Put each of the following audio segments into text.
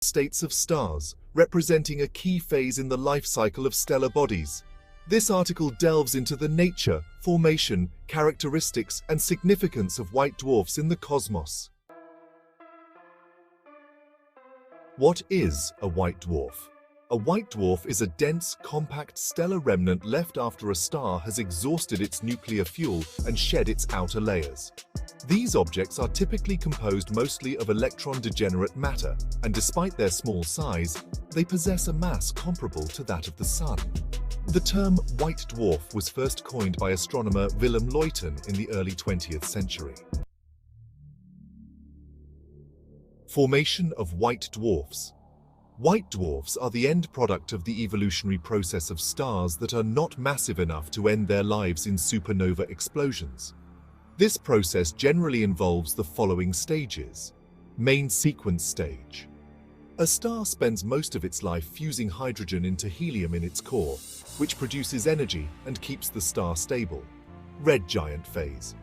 states of stars, representing a key phase in the life cycle of stellar bodies. This article delves into the nature, formation, characteristics, and significance of white dwarfs in the cosmos. What is a white dwarf? A white dwarf is a dense, compact stellar remnant left after a star has exhausted its nuclear fuel and shed its outer layers. These objects are typically composed mostly of electron-degenerate matter, and despite their small size, they possess a mass comparable to that of the Sun. The term white dwarf was first coined by astronomer Willem Leuten in the early 20th century. Formation of white dwarfs. White dwarfs are the end product of the evolutionary process of stars that are not massive enough to end their lives in supernova explosions. This process generally involves the following stages. Main sequence stage. A star spends most of its life fusing hydrogen into helium in its core, which produces energy and keeps the star stable. Red giant phase.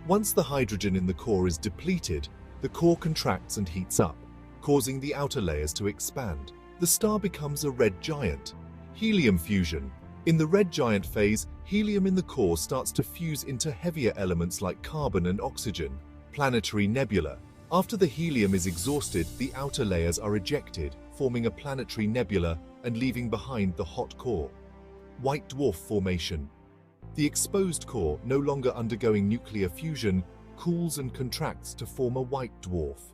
Once the hydrogen in the core is depleted, the core contracts and heats up, causing the outer layers to expand. The star becomes a red giant. Helium fusion. In the red giant phase, helium in the core starts to fuse into heavier elements like carbon and oxygen. Planetary nebula. After the helium is exhausted, the outer layers are ejected, forming a planetary nebula and leaving behind the hot core. White dwarf formation. The exposed core, no longer undergoing nuclear fusion, cools and contracts to form a white dwarf.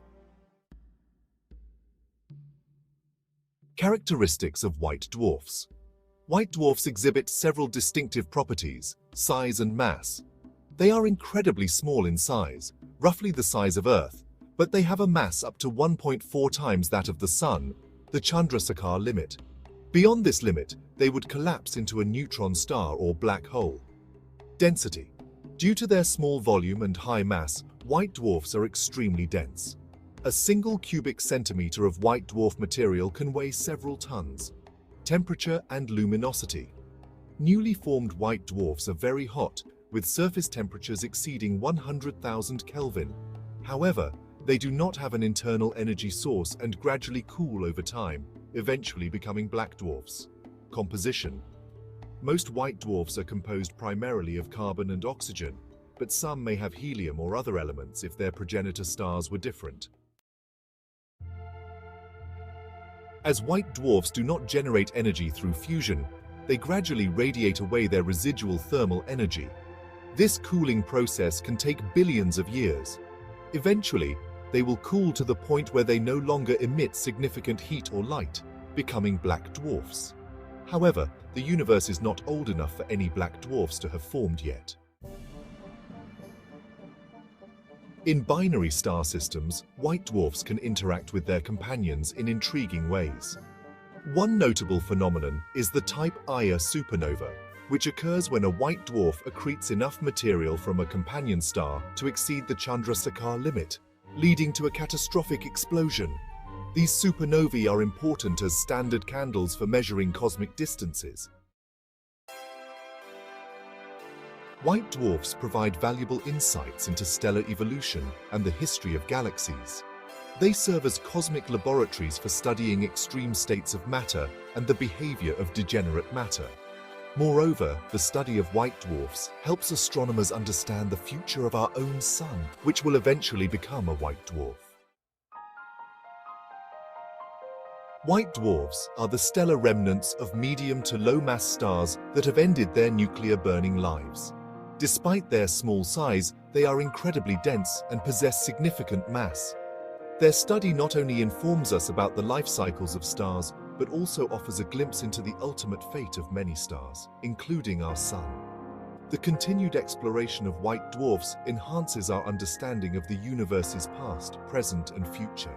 Characteristics of white dwarfs. White dwarfs exhibit several distinctive properties: size and mass. They are incredibly small in size, roughly the size of Earth, but they have a mass up to 1.4 times that of the Sun, the Chandrasekhar limit. Beyond this limit, they would collapse into a neutron star or black hole. Density. Due to their small volume and high mass, white dwarfs are extremely dense. A single cubic centimeter of white dwarf material can weigh several tons. Temperature and luminosity. Newly formed white dwarfs are very hot, with surface temperatures exceeding 100,000 Kelvin. However, they do not have an internal energy source and gradually cool over time, eventually becoming black dwarfs. Composition. Most white dwarfs are composed primarily of carbon and oxygen, but some may have helium or other elements if their progenitor stars were different. As white dwarfs do not generate energy through fusion, they gradually radiate away their residual thermal energy. This cooling process can take billions of years. Eventually, they will cool to the point where they no longer emit significant heat or light, becoming black dwarfs. However, the universe is not old enough for any black dwarfs to have formed yet. In binary star systems, white dwarfs can interact with their companions in intriguing ways. One notable phenomenon is the type Ia supernova, which occurs when a white dwarf accretes enough material from a companion star to exceed the Chandrasekhar limit, leading to a catastrophic explosion. These supernovae are important as standard candles for measuring cosmic distances. White dwarfs provide valuable insights into stellar evolution and the history of galaxies. They serve as cosmic laboratories for studying extreme states of matter and the behavior of degenerate matter. Moreover, the study of white dwarfs helps astronomers understand the future of our own Sun, which will eventually become a white dwarf. White dwarfs are the stellar remnants of medium to low-mass stars that have ended their nuclear burning lives. Despite their small size, they are incredibly dense and possess significant mass. Their study not only informs us about the life cycles of stars, but also offers a glimpse into the ultimate fate of many stars, including our Sun. The continued exploration of white dwarfs enhances our understanding of the universe's past, present, and future.